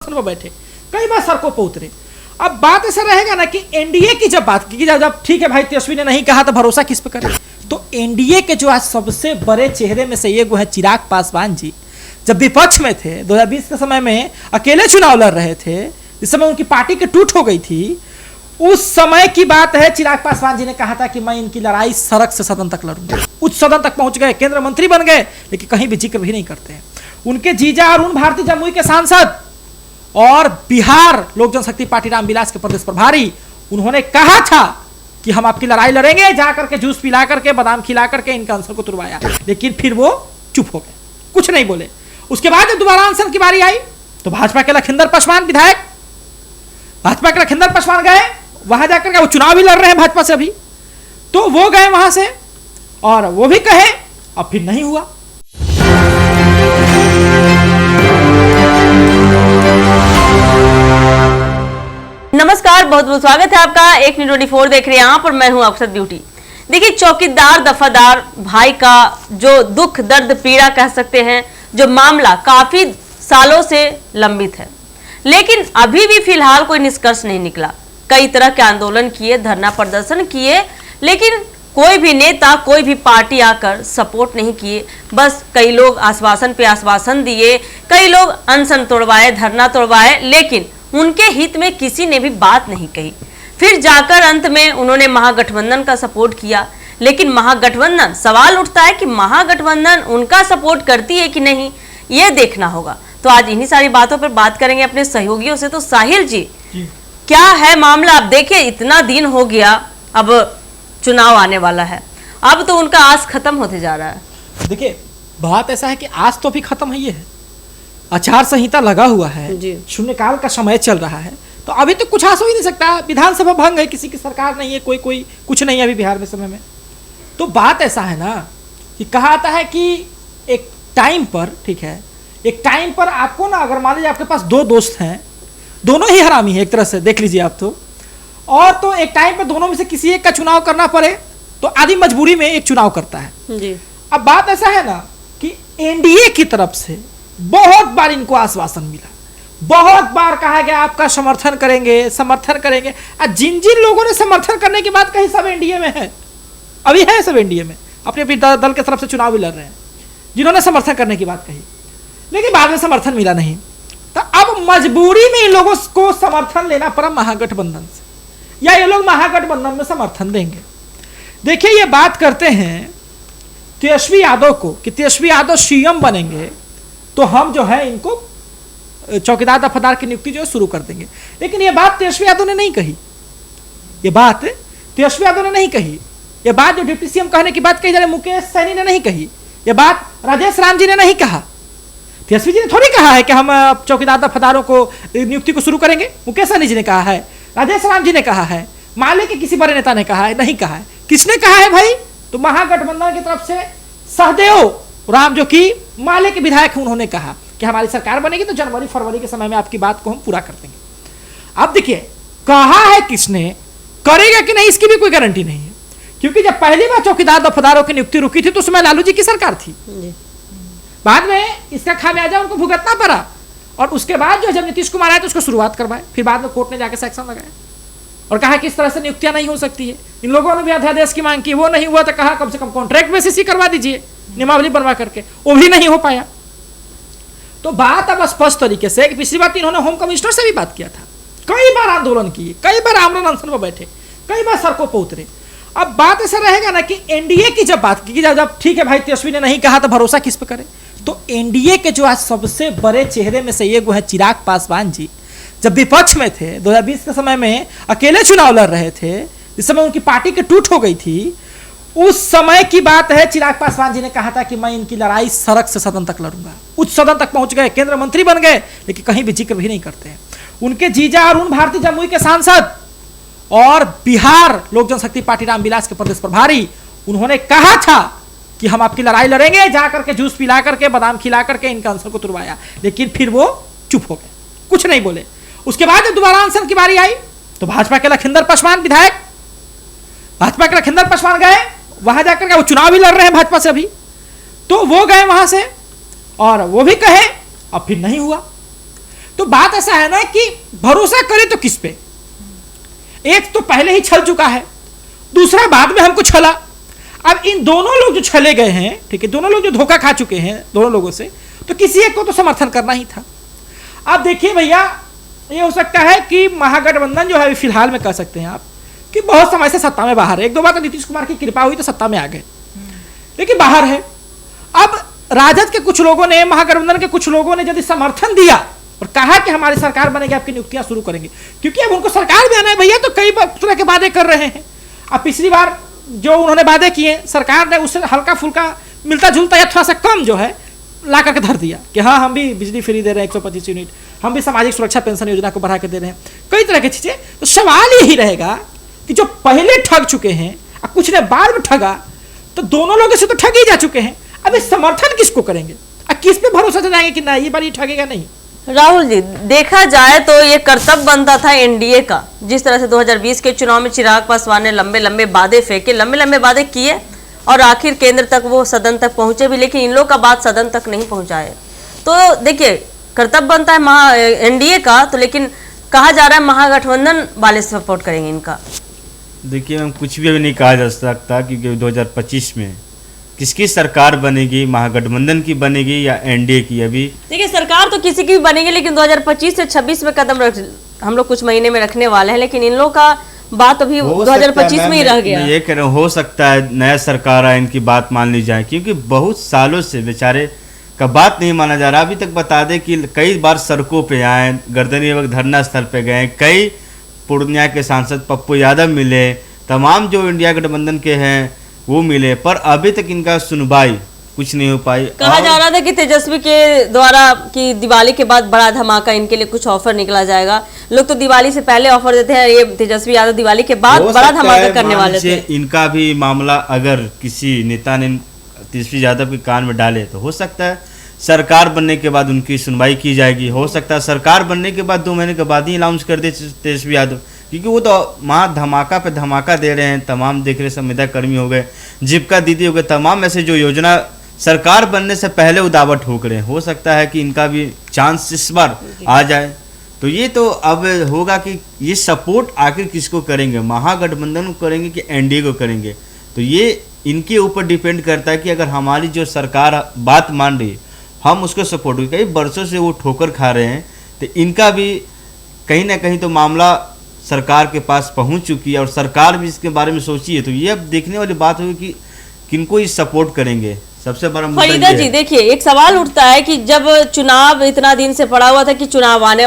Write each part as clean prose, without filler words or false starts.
अनशन पर बैठे, कई बार सड़कों पर उतरे। अब बात ऐसा रहेगा ना कि एनडीए की जब बात की, जब ठीक है भाई तेजस्वी ने नहीं कहा तो भरोसा किस पे करें, तो एनडीए के जो आज सबसे बड़े चेहरे में से एक वो है चिराग पासवान जी। जब विपक्ष में थे 2020 के समय में अकेले चुनाव लड़ रहे थे, जिस समय उनकी पार्टी की टूट हो गई थी, उस समय की बात है चिराग पासवान जी ने कहा था कि मैं इनकी लड़ाई सड़क से सदन तक लड़ूंगा। उच्च सदन तक पहुंच गए, केंद्र मंत्री बन गए, लेकिन कहीं भी जिक्र भी नहीं करते हैं। उनके जीजा अरुण भारती जमुई के सांसद और बिहार लोक जनशक्ति पार्टी रामविलास के प्रदेश प्रभारी, उन्होंने कहा था कि हम आपकी लड़ाई लड़ेंगे, जाकर के जूस पिला करके बादाम खिला करके इनका अनशन को तुड़वाया, लेकिन फिर वो चुप हो गए, कुछ नहीं बोले। उसके बाद जब दोबारा अनशन की बारी आई तो भाजपा के लखिंदर पासवान विधायक, भाजपा के लखिंदर पासवान गए, वहां जाकर के वो चुनाव भी लड़ रहे हैं भाजपा से अभी, तो वो गए वहां से और वो भी कहे, अब फिर नहीं हुआ। नमस्कार, बहुत बहुत स्वागत है आपका। 124 देख रहे हैं यहाँ पर, मैं हूं अक्षत ब्यूटी। देखिए, चौकीदार दफादार भाई का जो दुख दर्द पीड़ा कह सकते हैं, जो मामला काफी सालों से लंबित है, लेकिन अभी भी फिलहाल कोई निष्कर्ष नहीं निकला। कई तरह के आंदोलन किए, धरना प्रदर्शन किए, लेकिन कोई भी नेता, कोई भी पार्टी आकर सपोर्ट नहीं किए। बस कई लोग आश्वासन पे आश्वासन दिए, कई लोग अनशन तोड़वाए, धरना तोड़वाए, लेकिन उनके हित में किसी ने भी बात नहीं कही। फिर जाकर अंत में उन्होंने महागठबंधन का सपोर्ट किया, लेकिन महागठबंधन, सवाल उठता है कि महागठबंधन उनका सपोर्ट करती है कि नहीं, ये देखना होगा। तो आज इन्हीं सारी बातों पर बात करेंगे अपने सहयोगियों से। तो साहिल जी, क्या है मामला? अब देखिए, इतना दिन हो गया, अब चुनाव आने वाला है, अब तो उनका आस खत्म होते जा रहा है। देखिए, बात ऐसा है कि आज तो भी खत्म ही है, आचार संहिता लगा हुआ है, शून्यकाल का समय चल रहा है, तो अभी तो कुछ आस हो ही नहीं सकता। विधानसभा भंग है, किसी की सरकार नहीं है, कोई कुछ नहीं है अभी बिहार में समय में। तो बात ऐसा है ना कि कहा आता है कि एक टाइम पर, ठीक है, एक टाइम पर आपको ना, अगर मान लीजिए आपके पास दो दोस्त हैं, दोनों ही हरामी है एक तरह से देख लीजिए आप तो, और तो एक टाइम पर दोनों में से किसी एक का चुनाव करना पड़े तो आधी मजबूरी में एक चुनाव करता है जी। अब बात ऐसा है ना कि एनडीए की तरफ से बहुत बार इनको आश्वासन मिला, बहुत बार कहा गया आपका समर्थन करेंगे, समर्थन करेंगे। जिन जिन लोगों ने समर्थन करने की बात कही, सब एनडीए में है, अभी है सब एनडीए में, अपने अपने दल के तरफ से चुनाव भी लड़ रहे हैं, जिन्होंने समर्थन करने की बात कही, लेकिन बाद में समर्थन मिला नहीं। तो अब मजबूरी में इन लोगों को समर्थन लेना पड़ा महागठबंधन से, या ये लोग महागठबंधन में समर्थन देंगे। देखिए, ये बात करते हैं तेजस्वी यादव को कि तेजस्वी यादव सीएम बनेंगे तो हम जो है इनको चौकीदार दफादार की नियुक्ति जो है शुरू कर देंगे, लेकिन ये बात तेजस्वी यादव ने नहीं कही। ये बात तेजस्वी यादव ने नहीं कही। ये बात जो डिप्टी सीएम कहने की बात कही जा रही, मुकेश सैनी ने नहीं कही। ये बात राजेश राम जी ने नहीं कहा। तेजस्वी जी ने थोड़ी कहा है कि हम चौकीदार दफादारों को नियुक्ति को शुरू करेंगे। मुकेश सैनी जी ने कहा है, राजेश राम जी ने कहा है, माले के किसी बड़े नेता ने कहा है, नहीं कहा है। किसने कहा है भाई? तो महागठबंधन की तरफ से सहदेव राम, जो कि माले के विधायक हैं, उन्होंने कहा कि हमारी सरकार बनेगी तो जनवरी फरवरी के समय में आपकी बात को हम पूरा कर देंगे। अब देखिए, कहा है किसने, करेगा कि नहीं इसकी भी कोई गारंटी नहीं है, क्योंकि जब पहली बार चौकीदार दफादारों की नियुक्ति रुकी थी तो उसमें लालू जी की सरकार थी, बाद में इसका खामियाजा उनको भुगतना पड़ा, और उसके बाद जो जब नीतीश कुमार आए तो उसको शुरुआत करवाए, फिर बाद में कोर्ट ने जाकर सेक्शन लगाया और कहा कि इस तरह से नियुक्तियां नहीं हो सकती है। इन लोगों ने भी अध्यादेश की मांग की, वो नहीं हुआ तो कहा कम से कम कॉन्ट्रैक्ट बेसिस ही करवा दीजिए, नियमावली बनवा करके, वो भी नहीं हो पाया। तो बात अब स्पष्ट तरीके से, पिछली बार इन्होंने होम कमिश्नर से भी बात किया था, कई बार आंदोलन किए, कई बार आमरण अनशन पर बैठे, कई बार सड़कों पर उतरे। अब बात ऐसा रहेगा ना कि एनडीए की जब बात की, जब ठीक है भाई तेजस्वी ने नहीं कहा तो भरोसा किस पे करें, तो एनडीए के जो आज सबसे बड़े चेहरे में से एक वो है चिराग पासवान जी। जब विपक्ष में थे 2020 के समय में अकेले चुनाव लड़ रहे थे, जिस समय उनकी पार्टी की टूट हो गई थी, उस समय की बात है चिराग पासवान जी ने कहा था कि मैं इनकी लड़ाई सड़क से सदन तक लड़ूंगा। उच्च सदन तक पहुंच गए, केंद्र मंत्री बन गए, लेकिन कहीं भी जिक्र भी नहीं करते हैं। उनके जीजा अरुण भारती जमुई के सांसद और बिहार लोक जनशक्ति पार्टी रामविलास के प्रदेश प्रभारी, उन्होंने कहा था कि हम आपकी लड़ाई लड़ेंगे, जाकर के जूस पिला करके बादाम खिला करके इनका अनशन को तुड़वाया, लेकिन फिर वो चुप हो गए, कुछ नहीं बोले। उसके बाद जब दोबारा अनशन की बारी आई तो भाजपा के लखिंदर पासवान विधायक, भाजपा के लखिंदर पासवान गए, वहां जाकर के वो चुनाव भी लड़ रहे हैं भाजपा से अभी, तो वो गए वहां से और वो भी कहे, अब फिर नहीं हुआ। तो बात ऐसा है ना कि भरोसा करे तो किस पे, एक तो पहले ही छल चुका है, दूसरा बाद में हमको छला। अब इन दोनों लोग जो छले गए हैं, ठीक है, दोनों लोग जो धोखा खा चुके हैं दोनों लोगों से, तो किसी एक को तो समर्थन करना ही था। अब देखिए भैया, ये हो सकता है कि महागठबंधन जो है फिलहाल में कह सकते हैं आप कि बहुत समय से सत्ता में बाहर है। एक दो बार तो नीतीश कुमार की कृपा हुई तो सत्ता में आ गए, लेकिन बाहर है। अब राजद के कुछ लोगों ने, महागठबंधन के कुछ लोगों ने यदि समर्थन दिया और कहा कि हमारी सरकार बनेगी, आपकी नियुक्तियां शुरू करेंगे, क्योंकि अब उनको सरकार में आना है भैया, तो कई तरह के वादे कर रहे हैं। अब पिछली बार जो उन्होंने वादे किए, सरकार ने उससे हल्का फुल्का मिलता जुलता या थोड़ा सा कम जो है ला करके धर दिया कि हाँ हम भी बिजली फ्री दे रहे हैं 125 यूनिट, हम भी सामाजिक सुरक्षा पेंशन योजना को बढ़ा के दे रहे हैं, कई तरह की चीजें। तो सवाल यही रहेगा कि जो पहले ठग चुके हैं और कुछ ने बाद में ठगा, तो दोनों लोगों से तो ठग ही जा चुके हैं। अब इस समर्थन किसको करेंगे और किस पे भरोसा जताएंगे कि ना ये बार ये ठगेगा नहीं। राहुल जी, देखा जाए तो ये कर्तव्य बनता था एनडीए का, जिस तरह से 2020 के चुनाव में चिराग पासवान ने लंबे लंबे वादे फेंके, लंबे लंबे वादे किए और आखिर केंद्र तक वो सदन तक पहुंचे भी, लेकिन इन लोग का बात सदन तक नहीं पहुंचाए। तो देखिए, कर्तव्य बनता है एनडीए का, तो लेकिन कहा जा रहा है महागठबंधन वाले सपोर्ट करेंगे इनका। देखिए मैम, कुछ भी अभी नहीं कहा जा सकता, क्योंकि 2025 में किसकी सरकार बनेगी, महागठबंधन की बनेगी या एनडीए की। अभी देखिए, सरकार तो किसी की भी बनेगी, लेकिन 2025 से 26 में कदम हम लोग कुछ महीने में रखने वाले हैं, लेकिन इन लोग का बात अभी 2025 में ही रह गया। ये कह रहा हूँ, हो सकता है नया सरकार आए, इनकी बात मान ली जाए, क्योंकि बहुत सालों से बेचारे का बात नहीं माना जा रहा। अभी तक बता दें कि कई बार सड़कों पे आए, गर्दनी वक्त धरना स्थल पे गए, कई पूर्णिया के सांसद पप्पू यादव मिले, तमाम जो इंडिया गठबंधन के हैं वो मिले, पर अभी तक इनका सुनवाई कुछ नहीं हो पाई। कहा जा रहा था कि तेजस्वी के द्वारा कि दिवाली के बाद बड़ा धमाका इनके लिए कुछ ऑफर निकला जाएगा। लोग तो दिवाली से पहले ऑफर देते हैं, ये तेजस्वी यादव दिवाली के बाद बड़ा धमाका करने वाले थे। इनका भी मामला अगर किसी नेता ने तेजस्वी यादव के कान में डाले, तो हो सकता है सरकार बनने के बाद उनकी सुनवाई की जाएगी। हो सकता है सरकार बनने के बाद 2 महीने के बाद ही अनाउंस कर दे तेजस्वी यादव, क्योंकि वो तो वहाँ धमाका पे धमाका दे रहे हैं। तमाम देख रहे संविदा कर्मी हो गए, जीविका दीदी हो गए, तमाम ऐसे जो योजना सरकार बनने से पहले वो दावा ठोक रहे हैं। हो सकता है कि इनका भी चांस इस बार आ जाए। तो ये तो अब होगा कि ये सपोर्ट आखिर किसको करेंगे, महागठबंधन को करेंगे कि एनडीए को करेंगे। तो ये इनके ऊपर डिपेंड करता है कि अगर हमारी जो सरकार बात मान रही है, हम उसको सपोर्ट करें। कई वर्षों से वो ठोकर खा रहे हैं, तो इनका भी कहीं ना कहीं तो मामला सरकार के पास पहुंच चुकी है और सरकार भी इसके बारे में सोची है। तो ये अब देखने वाली बात होगी कि किनको ये सपोर्ट करेंगे। सबसे बड़ा फरीदा जी, देखिए, एक सवाल उठता है कि जब चुनाव इतना दिन से पड़ा हुआ था कि चुनाव आने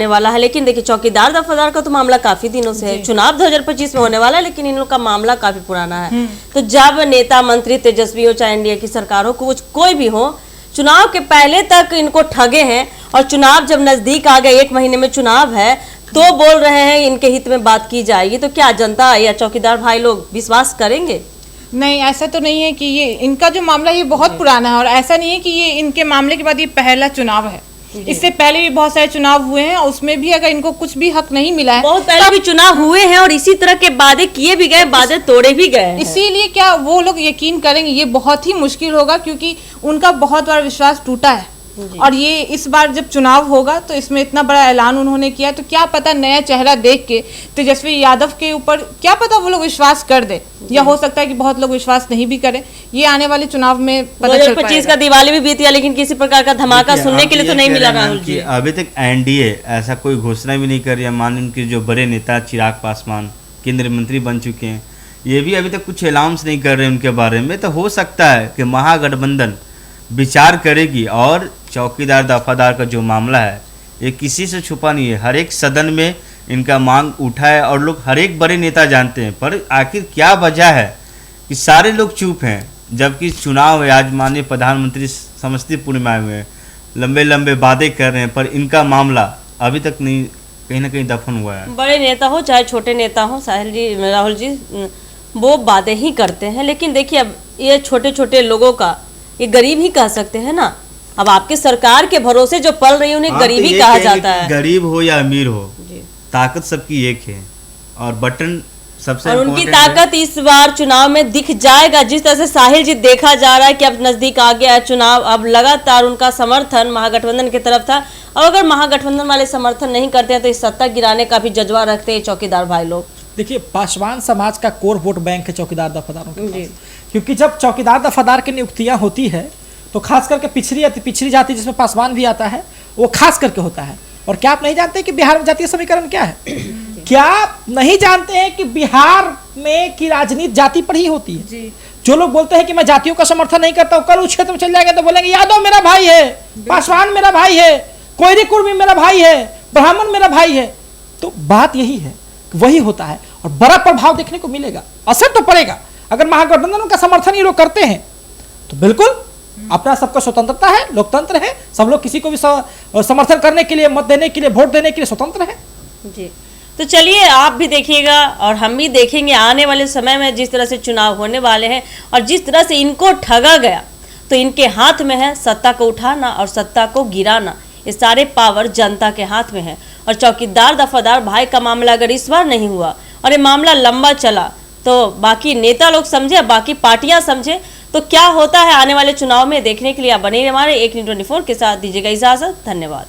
वाला है, लेकिन देखिए चौकीदार दफादार का तो मामला काफी दिनों से है। चुनाव 2025 में होने वाला है, लेकिन इन लोग का मामला काफी पुराना है। तो जब नेता मंत्री तेजस्वी हो चाहे एनडीए की सरकार हो, कोई भी हो, चुनाव के पहले तक इनको ठगे हैं और चुनाव जब नजदीक आ गए, 1 महीने में चुनाव है, तो बोल रहे हैं इनके हित में बात की जाएगी। तो क्या जनता या चौकीदार भाई लोग विश्वास करेंगे? नहीं, ऐसा तो नहीं है कि ये इनका जो मामला ये बहुत पुराना है, और ऐसा नहीं है कि ये इनके मामले के बाद ये पहला चुनाव है। इससे पहले भी बहुत सारे चुनाव हुए हैं, उसमें भी अगर इनको कुछ भी हक नहीं मिला है, बहुत पहले भी चुनाव हुए हैं और इसी तरह के वादे किए भी गए, वादे तोड़े भी गए। इसीलिए क्या वो लोग यकीन करेंगे? ये बहुत ही मुश्किल होगा, क्योंकि उनका बहुत बड़ा विश्वास टूटा है। और ये इस बार जब चुनाव होगा तो इसमें इतना बड़ा ऐलान उन्होंने किया, तो क्या पता नया चेहरा देख के तेजस्वी यादव के ऊपर क्या पता वो लोग विश्वास कर दे, या हो सकता है कि बहुत लोग विश्वास नहीं भी करें। ये आने वाले चुनाव में 2025 का दिवाली भी बीत गया, लेकिन किसी प्रकार का धमाका सुनने के लिए तो नहीं मिला राहुल जी। अभी तक एनडीए ऐसा कोई घोषणा भी नहीं कर रही है। मान उनके जो बड़े नेता चिराग पासवान केंद्रीय मंत्री बन चुके हैं, ये भी अभी तक कुछ अनाउंस नहीं कर रहे उनके बारे में। तो हो सकता है कि महागठबंधन विचार करेगी और चौकीदार दफादार का जो मामला है ये किसी से छुपा नहीं है। हर एक सदन में इनका मांग उठा है और लोग हर एक बड़े नेता जानते हैं, पर आखिर क्या वजह है कि सारे लोग चुप हैं, जबकि चुनाव है। आज माननीय प्रधानमंत्री समस्तीपुर में आए हुए हैं, लंबे लंबे वादे कर रहे हैं, पर इनका मामला अभी तक नहीं, कहीं ना कहीं दफन हुआ है। बड़े नेता हो चाहे छोटे नेता हो, साहिल जी, राहुल जी, वो वादे ही करते हैं। लेकिन देखिए, अब ये छोटे छोटे लोगों का, ये गरीब ही कह सकते हैं ना। अब आपके सरकार के भरोसे जो पल रही है उन्हें गरीब ही कहा जाता है। गरीब हो या अमीर हो, ताकत सबकी एक है और बटन सबसे और उनकी important है। ताकत इस बार चुनाव में दिख जाएगा। जिस तरह से साहिल जी देखा जा रहा है कि अब नजदीक आ गया है चुनाव, अब लगातार उनका समर्थन महागठबंधन की तरफ था, और अगर महागठबंधन वाले समर्थन नहीं करते हैं तो इस सत्ता गिराने का भी जज्बा रखते हैं चौकीदार भाई लोग। देखिए, पासवान समाज का कोर वोट बैंक है चौकीदार दफादारों के पास। क्योंकि जब चौकीदार दफादार की नियुक्तियां होती है तो खास करके पिछड़ी जाति जिसमें पासवान भी आता है वो खास करके होता है। और क्या आप नहीं जानते कि बिहार में जातीय समीकरण क्या है? क्या आप नहीं जानते हैं कि बिहार में की राजनीति जाति पर ही होती है? जो लोग बोलते हैं कि मैं जातियों का समर्थन नहीं करता हूं, कल उस क्षेत्र में चल जाएंगे तो बोलेंगे यादव मेरा भाई है, पासवान मेरा भाई है, कोयरी कुर्मी मेरा भाई है, ब्राह्मण मेरा भाई है। तो बात यही है, वही होता है और बड़ा प्रभाव देखने को मिलेगा, असर तो पड़ेगा। अगर महागठबंधन का समर्थन ये लोग करते हैं तो बिल्कुल अपना सबका स्वतंत्रता है, लोकतंत्र है, सब लोग किसी को भी समर्थन करने के लिए, मत देने के लिए, वोट देने के लिए स्वतंत्र है जी। तो चलिए, आप भी देखिएगा और हम भी देखेंगे आने वाले समय में जिस तरह से चुनाव होने वाले हैं और जिस तरह से इनको ठगा गया, तो इनके हाथ में है सत्ता को उठाना और सत्ता को गिराना। ये सारे पावर जनता के हाथ में है। और चौकीदार दफादार भाई का मामला अगर इस बार नहीं हुआ और ये मामला लंबा चला तो बाकी नेता लोग समझे, बाकी पार्टियां समझे, तो क्या होता है आने वाले चुनाव में देखने के लिए आप बने हमारे 1 न्यूज़ 24 के साथ। दीजिएगा इजाजत, धन्यवाद।